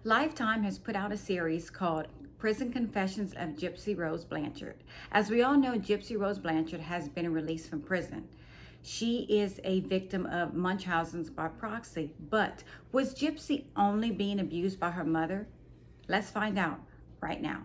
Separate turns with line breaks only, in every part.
Lifetime has put out a series called Prison Confessions of Gypsy Rose Blanchard. As we all know, Gypsy Rose Blanchard has been released from prison. She is a victim of Munchausen's by proxy. But was Gypsy only being abused by her mother? Let's find out right now.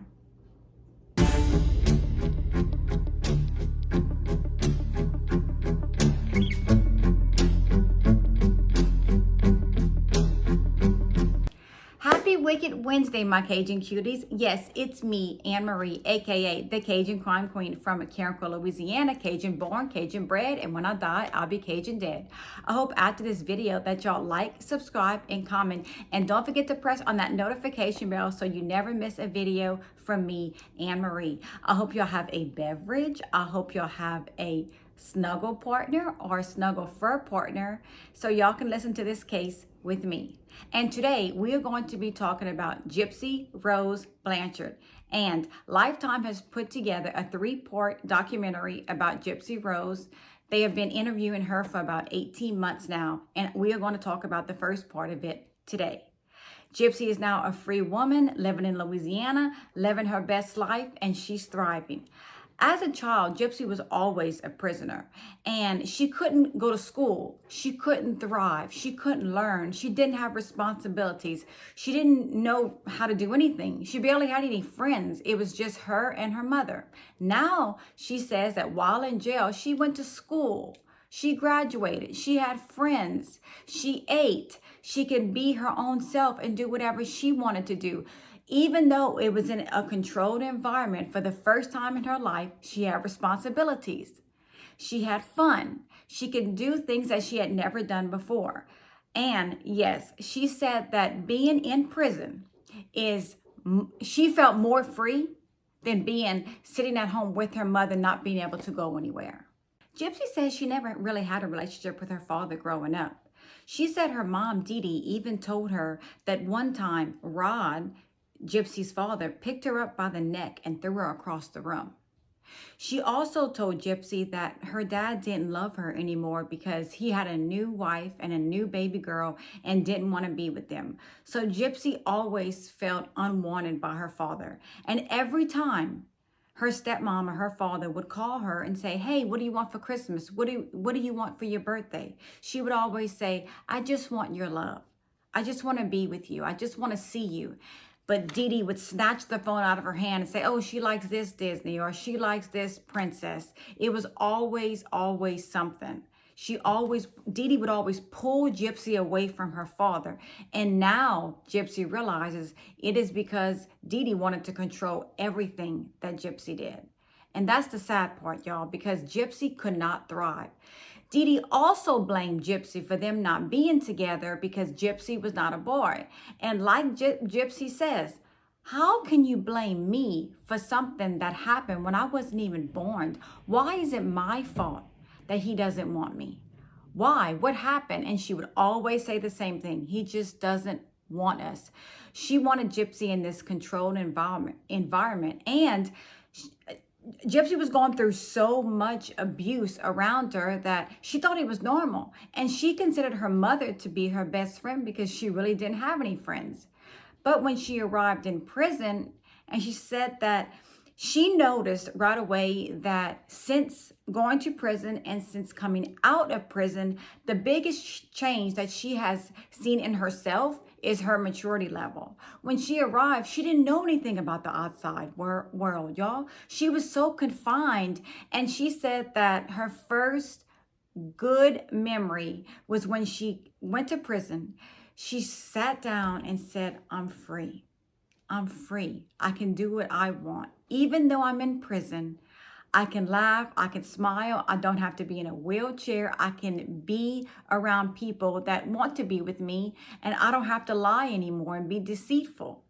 Happy Wicked Wednesday, my Cajun cuties. Yes, it's me, Anne Marie, aka the Cajun Crime Queen from Carencro, Louisiana. Cajun born, Cajun bred, and when I die, I'll be Cajun dead. I hope after this video that y'all like, subscribe, and comment. And don't forget to press on that notification bell so you never miss a video from me, Anne Marie. I hope y'all have a beverage. I hope y'all have a snuggle partner or snuggle fur partner so y'all can listen to this case with me. And today we are going to be talking about Gypsy Rose Blanchard. And Lifetime has put together a 3-part documentary about Gypsy Rose. They have been interviewing her for about 18 months now, and we are going to talk about the first part of it today. Gypsy is now a free woman living in Louisiana, living her best life, and she's thriving. As a child, Gypsy was always a prisoner, and she couldn't go to school. She couldn't thrive. She couldn't learn. She didn't have responsibilities. She didn't know how to do anything. She barely had any friends. It was just her and her mother. Now, she says that while in jail, she went to school. She graduated. She had friends. She ate. She could be her own self and do whatever she wanted to do. Even though it was in a controlled environment, for the first time in her life, she had responsibilities. She had fun. She could do things that she had never done before. And yes, she said that being in prison she felt more free than being sitting at home with her mother, not being able to go anywhere. Gypsy says she never really had a relationship with her father growing up. She said her mom, Dee Dee, even told her that one time Rod, Gypsy's father, picked her up by the neck and threw her across the room. She also told Gypsy that her dad didn't love her anymore because he had a new wife and a new baby girl and didn't want to be with them. So Gypsy always felt unwanted by her father. And every time her stepmom or her father would call her and say, "Hey, what do you want for Christmas? What do you want for your birthday?" She would always say, "I just want your love. I just want to be with you. I just want to see you." But Dee Dee would snatch the phone out of her hand and say, "Oh, she likes this Disney," or "She likes this princess." It was always something. Dee Dee would always pull Gypsy away from her father. And now Gypsy realizes it is because Dee Dee wanted to control everything that Gypsy did. And that's the sad part, y'all, because Gypsy could not thrive. Dee Dee also blamed Gypsy for them not being together because Gypsy was not a boy. And like Gypsy says, how can you blame me for something that happened when I wasn't even born? Why is it my fault that he doesn't want me? Why? What happened? And she would always say the same thing. He just doesn't want us. She wanted Gypsy in this controlled environment. And Gypsy was going through so much abuse around her that she thought it was normal. And she considered her mother to be her best friend because she really didn't have any friends. But when she arrived in prison, and she said that she noticed right away that since going to prison and since coming out of prison, the biggest change that she has seen in herself is her maturity level. When she arrived, she didn't know anything about the outside world, y'all. She was so confined, and she said that her first good memory was when she went to prison. She sat down and said, "I'm free. I'm free. I can do what I want. Even though I'm in prison, I can laugh, I can smile, I don't have to be in a wheelchair, I can be around people that want to be with me, and I don't have to lie anymore and be deceitful."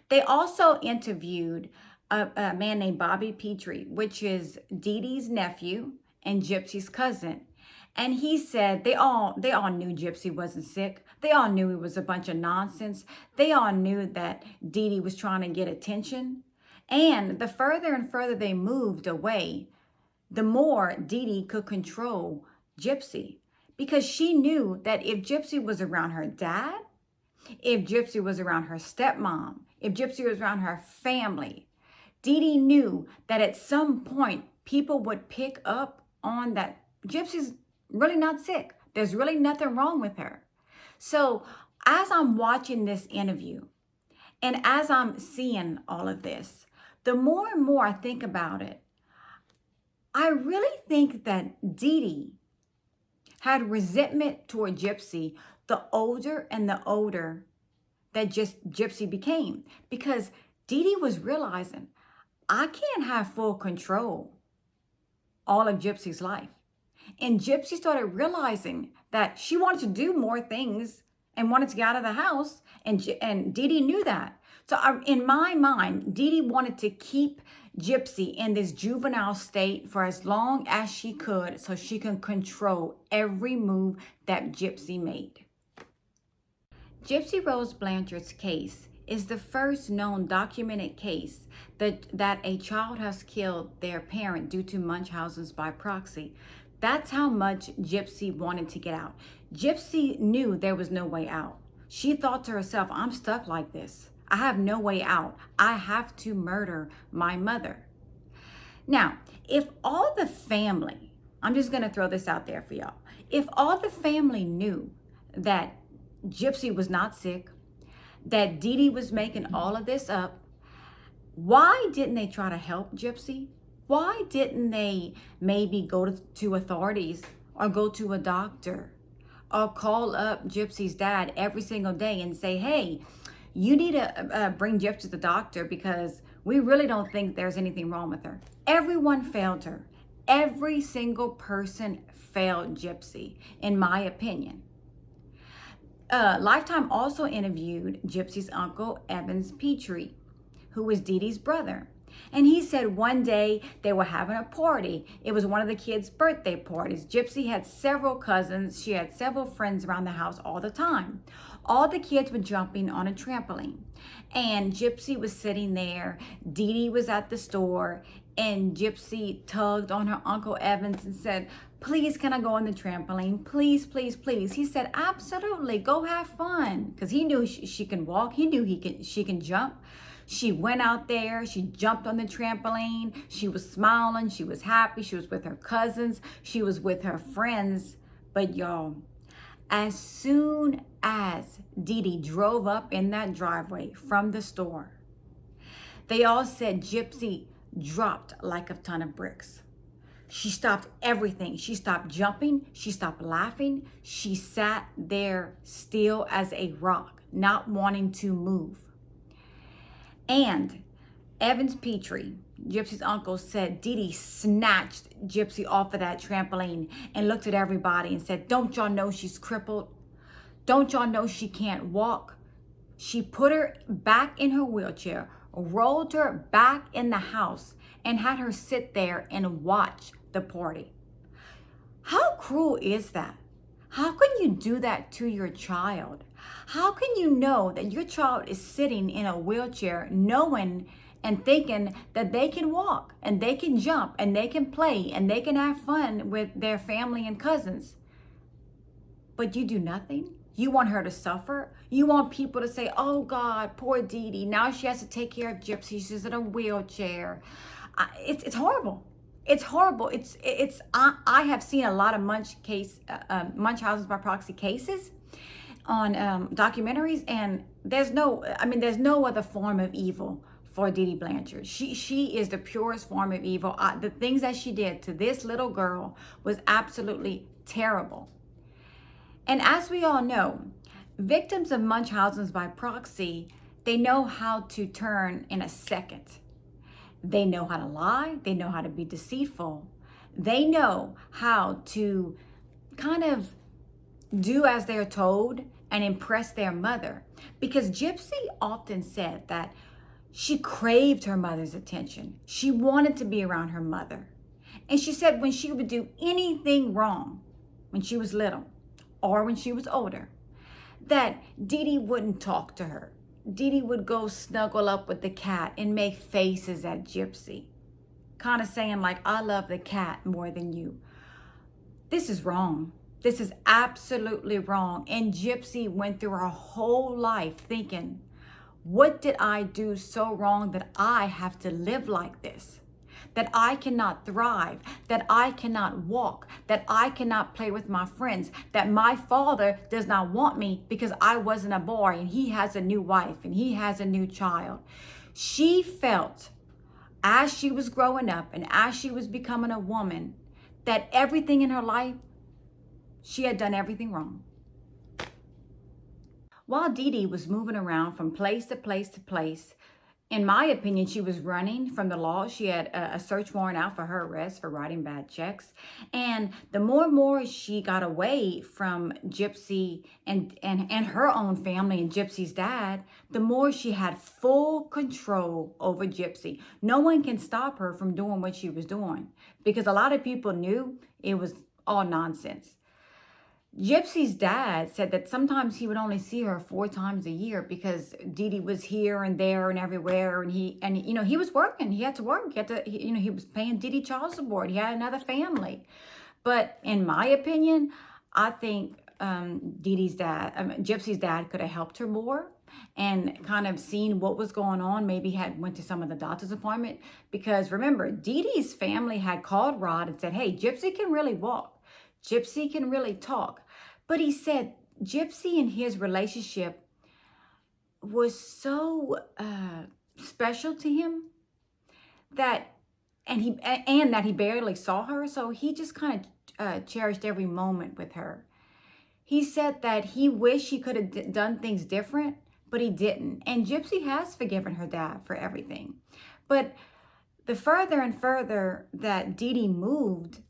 They also interviewed a man named Bobby Petrie, which is Dee Dee's nephew and Gypsy's cousin. And he said they all knew Gypsy wasn't sick. They all knew it was a bunch of nonsense. They all knew that Dee Dee was trying to get attention. And the further and further they moved away, the more Dee Dee could control Gypsy, because she knew that if Gypsy was around her dad, if Gypsy was around her stepmom, if Gypsy was around her family. Dee Dee knew that at some point people would pick up on that Gypsy's really not sick. There's really nothing wrong with her. So as I'm watching this interview and as I'm seeing all of this, the more and more I think about it, I really think that Dee Dee had resentment toward Gypsy the older and the older that just Gypsy became. Because Dee Dee was realizing, I can't have full control all of Gypsy's life. And Gypsy started realizing that she wanted to do more things and wanted to get out of the house. And Dee Dee knew that. So in my mind, Dee Dee wanted to keep Gypsy in this juvenile state for as long as she could so she can control every move that Gypsy made. Gypsy Rose Blanchard's case is the first known documented case that a child has killed their parent due to Munchausen's by proxy. That's how much Gypsy wanted to get out. Gypsy knew there was no way out. She thought to herself, I'm stuck like this. I have no way out. I have to murder my mother. Now, if all the family, I'm just going to throw this out there for y'all. If all the family knew that Gypsy was not sick, that Dee Dee was making all of this up, why didn't they try to help Gypsy? Why didn't they maybe go to authorities or go to a doctor or call up Gypsy's dad every single day and say, hey, you need to bring Gypsy to the doctor because we really don't think there's anything wrong with her. Everyone failed her. Every single person failed Gypsy, in my opinion. Lifetime also interviewed Gypsy's uncle, Evans Petrie, who was Dee Dee's brother. And he said one day they were having a party. It was one of the kids' birthday parties. Gypsy had several cousins. She had several friends around the house all the time. All the kids were jumping on a trampoline. And Gypsy was sitting there. Dee Dee was at the store. And Gypsy tugged on her Uncle Evans and said, please, can I go on the trampoline? Please, please, please. He said, absolutely, go have fun. Because he knew she can walk. He knew she can jump. She went out there. She jumped on the trampoline. She was smiling. She was happy. She was with her cousins. She was with her friends. But y'all, as soon as Dee Dee drove up in that driveway from the store, they all said Gypsy dropped like a ton of bricks. She stopped everything. She stopped jumping. She stopped laughing. She sat there still as a rock, not wanting to move. And Evans Petrie, Gypsy's uncle, said Dee Dee snatched Gypsy off of that trampoline and looked at everybody and said, don't y'all know she's crippled? Don't y'all know she can't walk? She put her back in her wheelchair, rolled her back in the house, and had her sit there and watch the party. How cruel is that? How can you do that to your child? How can you know that your child is sitting in a wheelchair knowing and thinking that they can walk and they can jump and they can play and they can have fun with their family and cousins, but you do nothing? You want her to suffer? You want people to say, oh God, poor Dee Dee, now she has to take care of Gypsy, she's in a wheelchair. It's horrible. It's horrible. I have seen a lot of Munchausen's by proxy cases on documentaries, and there's no other form of evil for Dee Dee Blanchard. She is the purest form of evil. The things that she did to this little girl was absolutely terrible. And as we all know, victims of Munchausen's by proxy, they know how to turn in a second. They know how to lie. They know how to be deceitful. They know how to kind of do as they're told and impress their mother. Because Gypsy often said that she craved her mother's attention. She wanted to be around her mother. And she said when she would do anything wrong, when she was little or when she was older, that Dee Dee wouldn't talk to her. Dee Dee would go snuggle up with the cat and make faces at Gypsy, kind of saying like, I love the cat more than you. This is wrong. This is absolutely wrong. And Gypsy went through her whole life thinking, what did I do so wrong that I have to live like this? That I cannot thrive, that I cannot walk, that I cannot play with my friends, that my father does not want me because I wasn't a boy and he has a new wife and he has a new child. She felt as she was growing up and as she was becoming a woman that everything in her life, she had done everything wrong. While Dee Dee was moving around from place to place to place, in my opinion, she was running from the law. She had a search warrant out for her arrest for writing bad checks. And the more and more she got away from Gypsy and her own family and Gypsy's dad, the more she had full control over Gypsy. No one can stop her from doing what she was doing because a lot of people knew it was all nonsense. Gypsy's dad said that sometimes he would only see her 4 times a year because Dee Dee was here and there and everywhere, and he was working. He had to work. He was paying Dee Dee child support. He had another family. But in my opinion, I think Gypsy's dad could have helped her more and kind of seen what was going on. Maybe went to some of the doctor's appointment, because remember, Dee Dee's family had called Rod and said, hey, Gypsy can really walk. Gypsy can really talk. But he said Gypsy and his relationship was so special to him that he barely saw her. So he just kind of cherished every moment with her. He said that he wished he could have done things different, but he didn't. And Gypsy has forgiven her dad for everything. But the further and further that Dee Dee moved,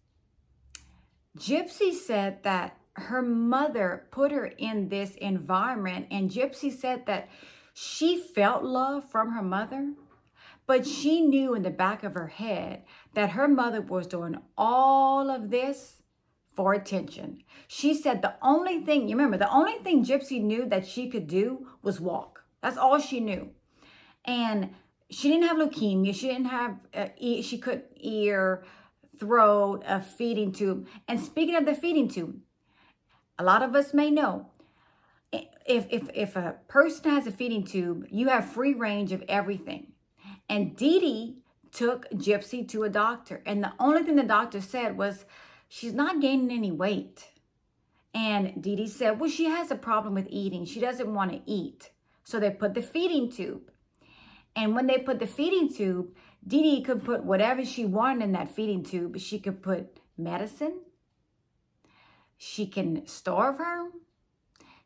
Gypsy said that her mother put her in this environment, and Gypsy said that she felt love from her mother, but she knew in the back of her head that her mother was doing all of this for attention. She said the only thing Gypsy knew that she could do was walk. That's all she knew. And she didn't have leukemia. She didn't have, she couldn't ear, throat, a feeding tube. And speaking of the feeding tube, a lot of us may know, if a person has a feeding tube, you have free range of everything. And Dee Dee took Gypsy to a doctor, and the only thing the doctor said was, she's not gaining any weight. And Dee Dee said, well, she has a problem with eating. She doesn't want to eat. So they put the feeding tube. And when they put the feeding tube, Dee Dee could put whatever she wanted in that feeding tube. She could put medicine. She can starve her.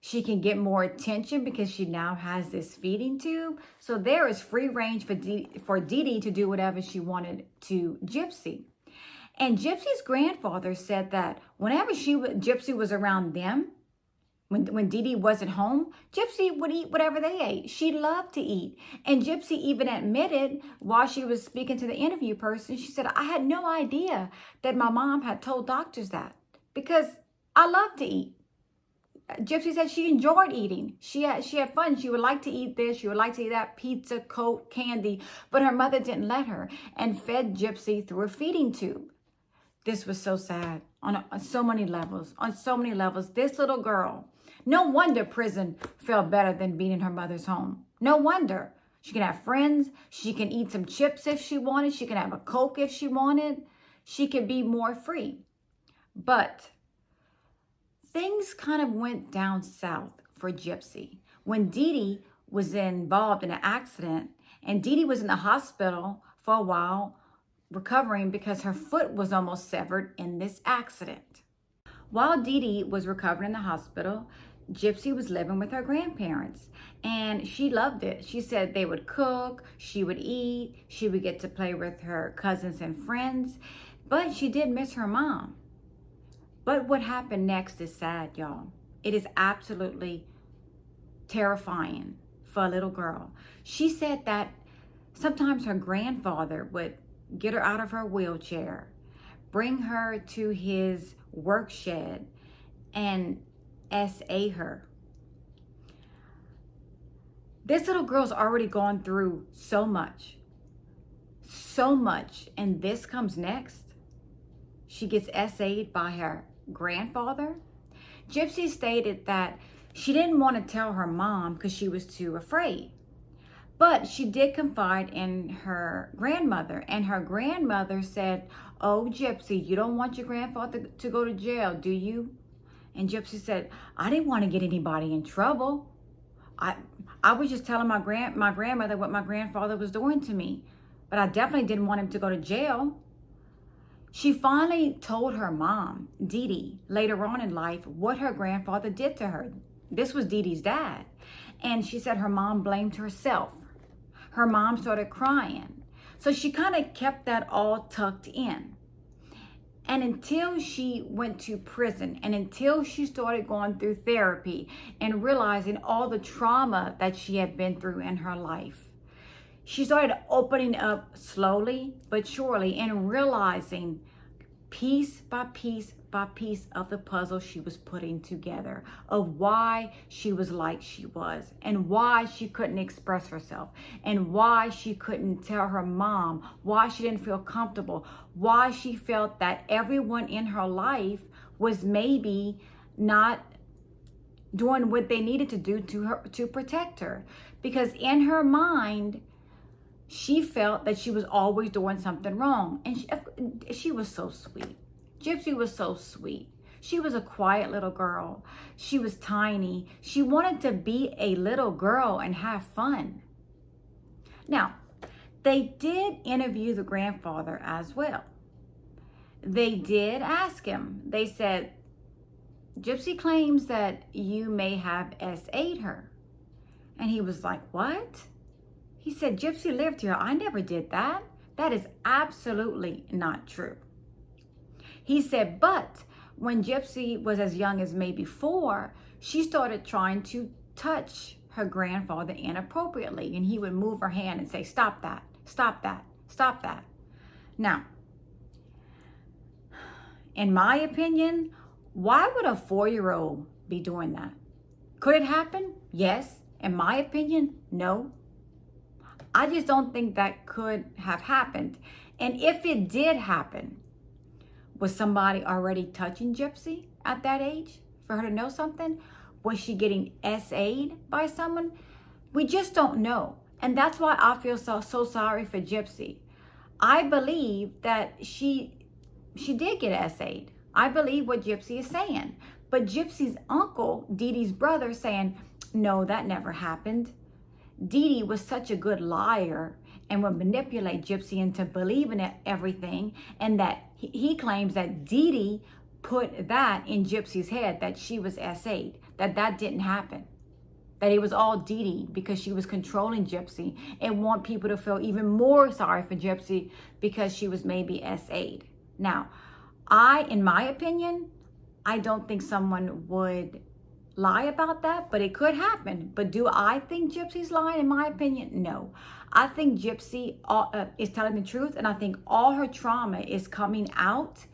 She can get more attention because she now has this feeding tube. So there is free range for Dee Dee to do whatever she wanted to Gypsy. And Gypsy's grandfather said that whenever Gypsy was around them, when Dee Dee wasn't home, Gypsy would eat whatever they ate. She loved to eat. And Gypsy even admitted while she was speaking to the interview person, she said, I had no idea that my mom had told doctors that because I love to eat. Gypsy said she enjoyed eating. She had fun. She would like to eat this. She would like to eat that, pizza, Coke, candy. But her mother didn't let her and fed Gypsy through a feeding tube. This was so sad on so many levels. On so many levels. This little girl, no wonder prison felt better than being in her mother's home. No wonder. She can have friends. She can eat some chips if she wanted. She can have a Coke if she wanted. She could be more free. But things kind of went down south for Gypsy when Dee Dee was involved in an accident, and Dee Dee was in the hospital for a while recovering because her foot was almost severed in this accident. While Dee Dee was recovering in the hospital, Gypsy was living with her grandparents, and she loved it. She said they would cook, she would eat, she would get to play with her cousins and friends, but she did miss her mom. But what happened next is sad, y'all. It is absolutely terrifying for a little girl. She said that sometimes her grandfather would get her out of her wheelchair, bring her to his work shed, and SA her. This little girl's already gone through so much, and this comes next. She gets SA'd by her grandfather Gypsy stated that she didn't want to tell her mom because she was too afraid. But she did confide in her grandmother, and her grandmother said, "Oh, Gypsy, you don't want your grandfather to go to jail, do you?" And Gypsy said, "I didn't want to get anybody in trouble. I was just telling my grandmother what my grandfather was doing to me, but I definitely didn't want him to go to jail." She finally told her mom, Dee Dee, later on in life, what her grandfather did to her. This was Dee Dee's dad. And she said her mom blamed herself. Her mom started crying. So she kind of kept that all tucked in. And until she went to prison and until she started going through therapy and realizing all the trauma that she had been through in her life, she started opening up slowly but surely and realizing piece by piece by piece of the puzzle she was putting together of why she was like she was and why she couldn't express herself and why she couldn't tell her mom, why she didn't feel comfortable, why she felt that everyone in her life was maybe not doing what they needed to do to protect her. Because in her mind, she felt that she was always doing something wrong. And she was so sweet. Gypsy was so sweet. She was a quiet little girl. She was tiny. She wanted to be a little girl and have fun. Now, they did interview the grandfather as well. They did ask him. They said, "Gypsy claims that you may have SA'd her." And he was like, "What?" He said, "Gypsy lived here. I never did that. That is absolutely not true." He said, but when Gypsy was as young as maybe 4, she started trying to touch her grandfather inappropriately. And he would move her hand and say, "Stop that, stop that, stop that." Now, in my opinion, why would a 4-year-old be doing that? Could it happen? Yes. In my opinion, no. I just don't think that could have happened. And if it did happen, was somebody already touching Gypsy at that age for her to know something? Was she getting SA'd by someone? We just don't know. And that's why I feel so sorry for Gypsy. I believe that she did get SA'd. I believe what Gypsy is saying. But Gypsy's uncle, Dee Dee's brother, saying, "No, that never happened." Dee Dee was such a good liar and would manipulate Gypsy into believing everything, and that he claims that Dee Dee put that in Gypsy's head, that she was SA'd, that didn't happen, that it was all Dee Dee because she was controlling Gypsy and want people to feel even more sorry for Gypsy because she was maybe SA'd. Now, in my opinion, I don't think someone would lie about that, but it could happen. But do I think Gypsy's lying? In my opinion, no. I think Gypsy is telling the truth, and I think all her trauma is coming out.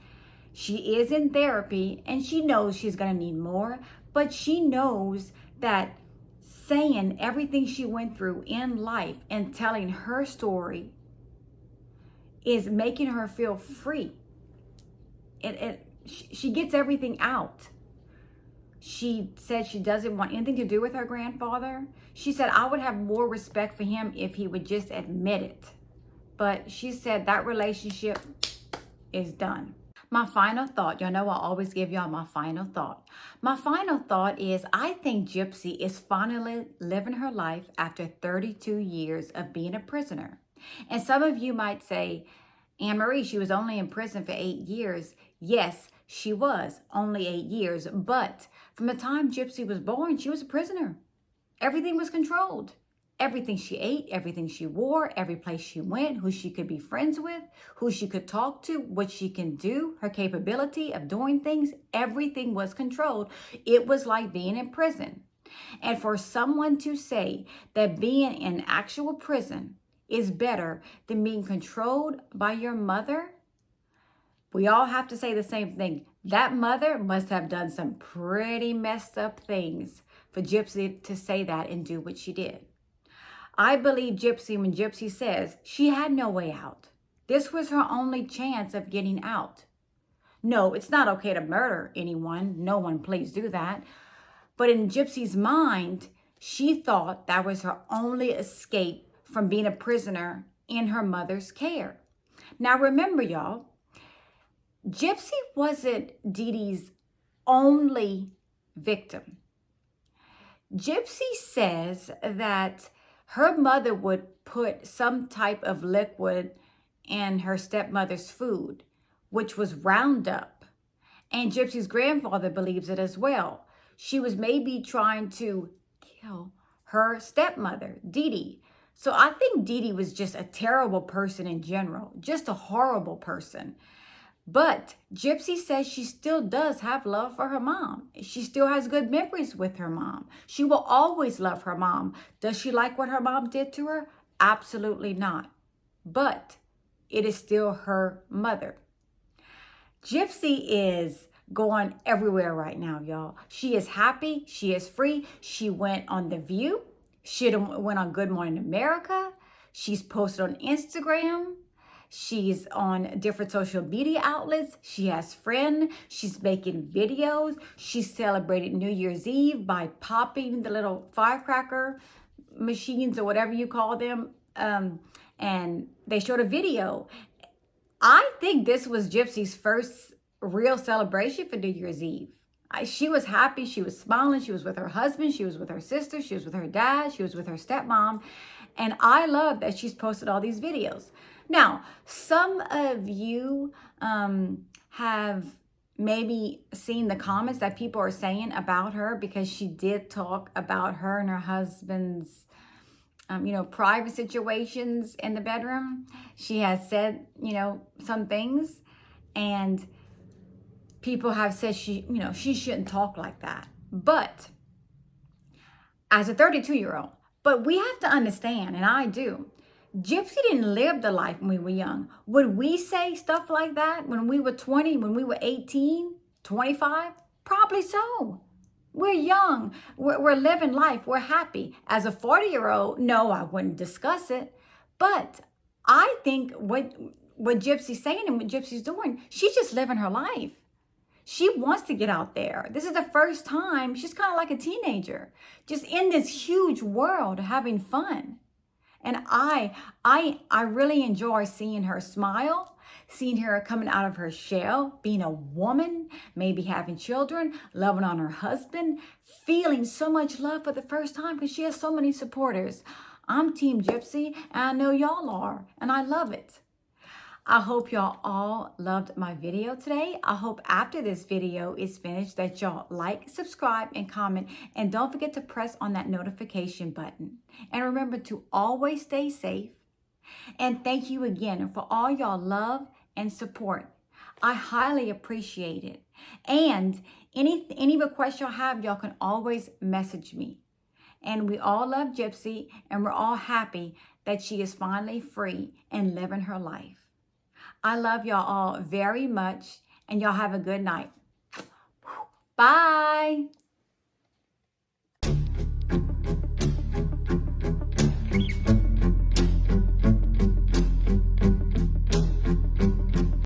She is in therapy, and she knows she's going to need more, but she knows that saying everything she went through in life and telling her story is making her feel free. She gets everything out. She said she doesn't want anything to do with her grandfather. She said, "I would have more respect for him if he would just admit it." But she said that relationship is done. My final thought, y'all know I always give y'all my final thought. My final thought is I think Gypsy is finally living her life after 32 years of being a prisoner. And some of you might say, "Anne Marie, she was only in prison for 8 years. Yes, she was only 8 years, but from the time Gypsy was born, she was a prisoner. Everything was controlled. Everything she ate, everything she wore, every place she went, who she could be friends with, who she could talk to, what she can do, her capability of doing things, everything was controlled. It was like being in prison. And for someone to say that being in actual prison is better than being controlled by your mother, we all have to say the same thing. That mother must have done some pretty messed up things for Gypsy to say that and do what she did. I believe Gypsy when Gypsy says she had no way out. This was her only chance of getting out. No, it's not okay to murder anyone. No one, please do that. But in Gypsy's mind, she thought that was her only escape from being a prisoner in her mother's care. Now remember, y'all, Gypsy wasn't Dee Dee's only victim. Gypsy says that her mother would put some type of liquid in her stepmother's food, which was Roundup. And Gypsy's grandfather believes it as well. She was maybe trying to kill her stepmother, Dee Dee. So I think Dee Dee was just a terrible person in general, just a horrible person. But Gypsy says she still does have love for her mom. She still has good memories with her mom. She will always love her mom. Does she like what her mom did to her? Absolutely not. But it is still her mother. Gypsy is going everywhere right now, y'all. She is happy. She is free. She went on The View. She went on Good Morning America. She's posted on Instagram. She's on different social media outlets. She has friends. She's making videos. She celebrated New Year's Eve by popping the little firecracker machines or whatever you call them. And they showed a video. I think this was Gypsy's first real celebration for New Year's Eve. She was happy. She was smiling. She was with her husband. She was with her sister. She was with her dad. She was with her stepmom. And I love that she's posted all these videos. Now, some of you have maybe seen the comments that people are saying about her because she did talk about her and her husband's private situations in the bedroom. She has said, some things, and people have said she shouldn't talk like that. But as a 32-year-old, but we have to understand, and I do, Gypsy didn't live the life when we were young. Would we say stuff like that when we were 20, when we were 18, 25? Probably so. We're young. We're living life. We're happy. As a 40-year-old, no, I wouldn't discuss it. But I think what Gypsy's saying and what Gypsy's doing, she's just living her life. She wants to get out there. This is the first time. She's kind of like a teenager, just in this huge world having fun. And I really enjoy seeing her smile, seeing her coming out of her shell, being a woman, maybe having children, loving on her husband, feeling so much love for the first time because she has so many supporters. I'm Team Gypsy, and I know y'all are, and I love it. I hope y'all all loved my video today. I hope after this video is finished that y'all like, subscribe, and comment. And don't forget to press on that notification button. And remember to always stay safe. And thank you again for all y'all love and support. I highly appreciate it. And any requests y'all have, y'all can always message me. And we all love Gypsy, and we're all happy that she is finally free and living her life. I love y'all all very much, and y'all have a good night. Bye.